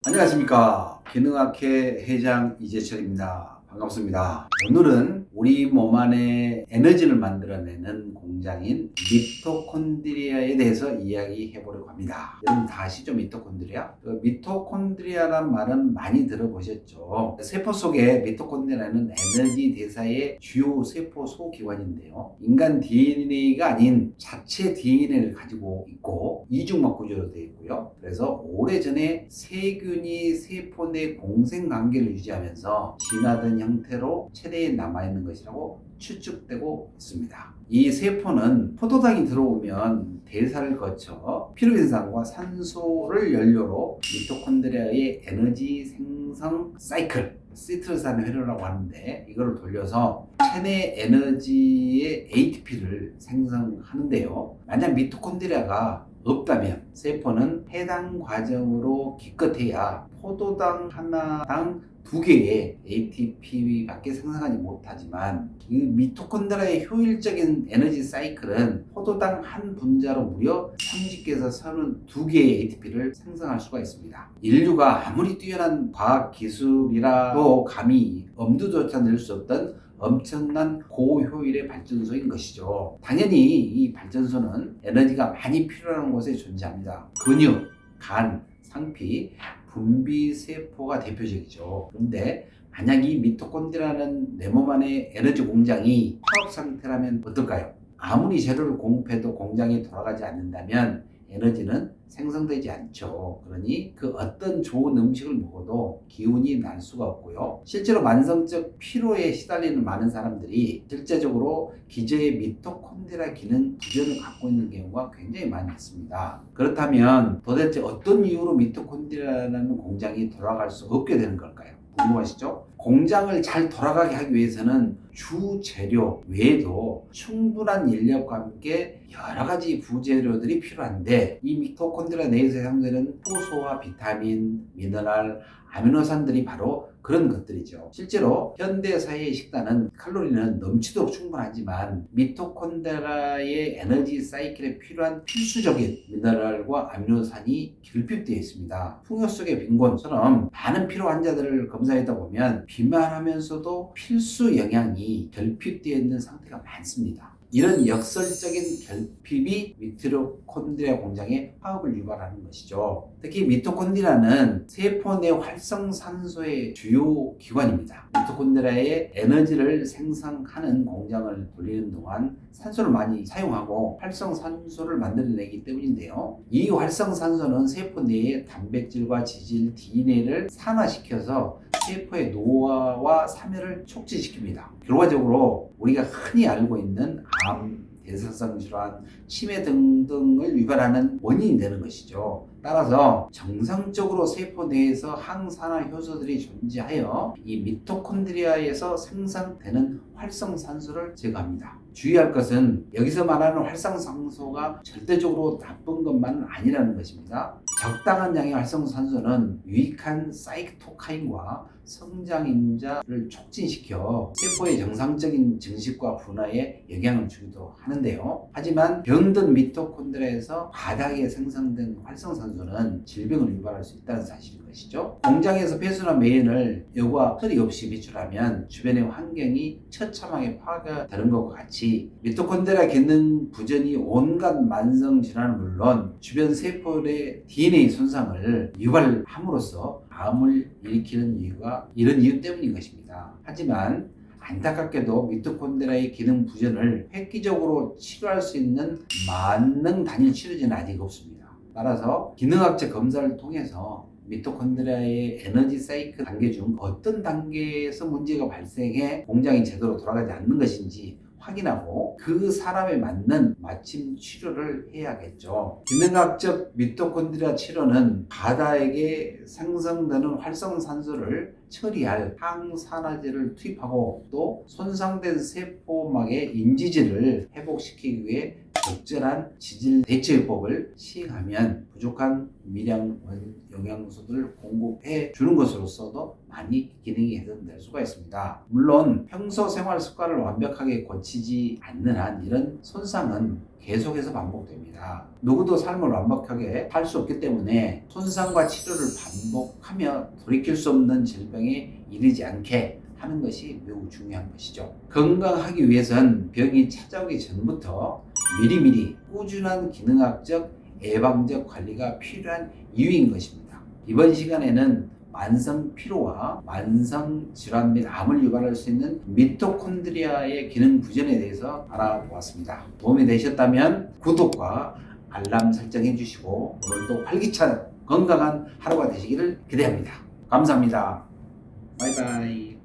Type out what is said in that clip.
안녕하십니까. 기능학회 회장 이재철입니다. 반갑습니다. 오늘은 우리 몸 안에 에너지를 만들어내는 공장인 미토콘드리아에 대해서 이야기해 보려고 합니다. 여러분 다 아시죠? 미토콘드리아? 미토콘드리아란 말은 많이 들어보셨죠? 세포 속에 미토콘드리아는 에너지 대사의 주요 세포 소기관인데요. 인간 DNA가 아닌 자체 DNA를 가지고 있고 이중막 구조로 되어 있고요. 그래서 오래전에 세균이 세포 내 공생관계를 유지하면서 진화된 형태로 체내에 남아있는 것이라고 추측되고 있습니다. 이 세포는 포도당이 들어오면 대사를 거쳐 피로현상과 산소를 연료로 미토콘드리아의 에너지 생성 사이클, 시트르산 회로라고 하는데 이거를 돌려서 체내 에너지의 ATP를 생성하는데요. 만약 미토콘드리아가 없다면 세포는 해당 과정으로 기껏해야 포도당 하나당 2개의 ATP밖에 생성하지 못하지만 이 미토콘드리아의 효율적인 에너지 사이클은 포도당 한 분자로 무려 30개에서 32개의 ATP를 생성할 수가 있습니다. 인류가 아무리 뛰어난 과학 기술이라도 감히 엄두조차 낼 수 없던 엄청난 고효율의 발전소인 것이죠. 당연히 이 발전소는 에너지가 많이 필요한 곳에 존재합니다. 근육, 간, 상피, 분비세포가 대표적이죠. 그런데 만약 이 미토콘드리아라는 내 몸 안의 에너지 공장이 파업 상태라면 어떨까요? 아무리 재료를 공급해도 공장이 돌아가지 않는다면 에너지는 생성되지 않죠. 그러니 그 어떤 좋은 음식을 먹어도 기운이 날 수가 없고요. 실제로 만성적 피로에 시달리는 많은 사람들이 실제적으로 기저의 미토콘드리아 기능 부전을 갖고 있는 경우가 굉장히 많이 있습니다. 그렇다면 도대체 어떤 이유로 미토콘드리아라는 공장이 돌아갈 수 없게 되는 걸까요? 궁금하시죠? 공장을 잘 돌아가게 하기 위해서는 주 재료 외에도 충분한 인력과 함께 여러 가지 부재료들이 필요한데 이 미토콘드리아 내에서 생성되는 효소와 비타민, 미네랄, 아미노산들이 바로 그런 것들이죠. 실제로 현대사회의 식단은 칼로리는 넘치도록 충분하지만 미토콘드리아의 에너지 사이클에 필요한 필수적인 미네랄과 아미노산이 결핍되어 있습니다. 풍요 속의 빈곤처럼 많은 피로 환자들을 검사하다 보면 비만하면서도 필수 영양이 결핍되어 있는 상태가 많습니다. 이런 역설적인 결핍이 미토콘드리아 공장의 파업을 유발하는 것이죠. 특히 미토콘드리아는 세포 내 활성산소의 주요 기관입니다. 미토콘드리아의 에너지를 생성하는 공장을 돌리는 동안 산소를 많이 사용하고 활성산소를 만들어내기 때문인데요. 이 활성산소는 세포 내의 단백질과 지질, DNA를 산화시켜서 세포의 노화와 사멸을 촉진시킵니다. 결과적으로 우리가 흔히 알고 있는 암, 대사성 질환, 치매 등등을 유발하는 원인이 되는 것이죠. 따라서 정상적으로 세포 내에서 항산화 효소들이 존재하여 이 미토콘드리아에서 생산되는 활성산소를 제거합니다. 주의할 것은 여기서 말하는 활성산소가 절대적으로 나쁜 것만은 아니라는 것입니다. 적당한 양의 활성산소는 유익한 사이토카인과 성장인자를 촉진시켜 세포의 정상적인 증식과 분화에 영향을 주기도 하는데요. 하지만 병든 미토콘드리아에서 바닥에 생성된 활성산소는 질병을 유발할 수 있다는 사실인 것이죠. 공장에서 폐수나 매연을 여과 처리 없이 배출하면 주변의 환경이 처참하게 파괴가 되는 것과 같이 미토콘드리아 기능 부전이 온갖 만성 질환은 물론 주변 세포의 DNA 손상을 유발함으로써 암을 일으키는 이유가 이런 이유 때문인 것입니다. 하지만 안타깝게도 미토콘드리아의 기능 부전을 획기적으로 치료할 수 있는 만능 단일 치료제는 아직 없습니다. 따라서 기능학적 검사를 통해서 미토콘드리아의 에너지 사이클 단계 중 어떤 단계에서 문제가 발생해 공장이 제대로 돌아가지 않는 것인지 확인하고 그 사람에 맞는 맞춤 치료를 해야겠죠. 기능학적 미토콘드리아 치료는 바다에게 생성되는 활성산소를 처리할 항산화제를 투입하고 또 손상된 세포막의 인지질을 회복시키기 위해 적절한 지질 대처요법을 시행하면 부족한 미량 영양소들을 공급해 주는 것으로서도 많이 기능이 개선될 수가 있습니다. 물론 평소 생활 습관을 완벽하게 고치지 않는 한 이런 손상은 삶은 계속해서 반복됩니다. 누구도 삶을 완벽하게 살 수 없기 때문에 손상과 치료를 반복하며 돌이킬 수 없는 질병에 이르지 않게 하는 것이 매우 중요한 것이죠. 건강하기 위해선 병이 찾아오기 전부터 미리미리 꾸준한 기능학적, 예방적 관리가 필요한 이유인 것입니다. 이번 시간에는 만성 피로와 만성 질환 및 암을 유발할 수 있는 미토콘드리아의 기능 부전에 대해서 알아보았습니다. 도움이 되셨다면 구독과 알람 설정해 주시고 오늘도 활기찬 건강한 하루가 되시기를 기대합니다. 감사합니다. 바이바이.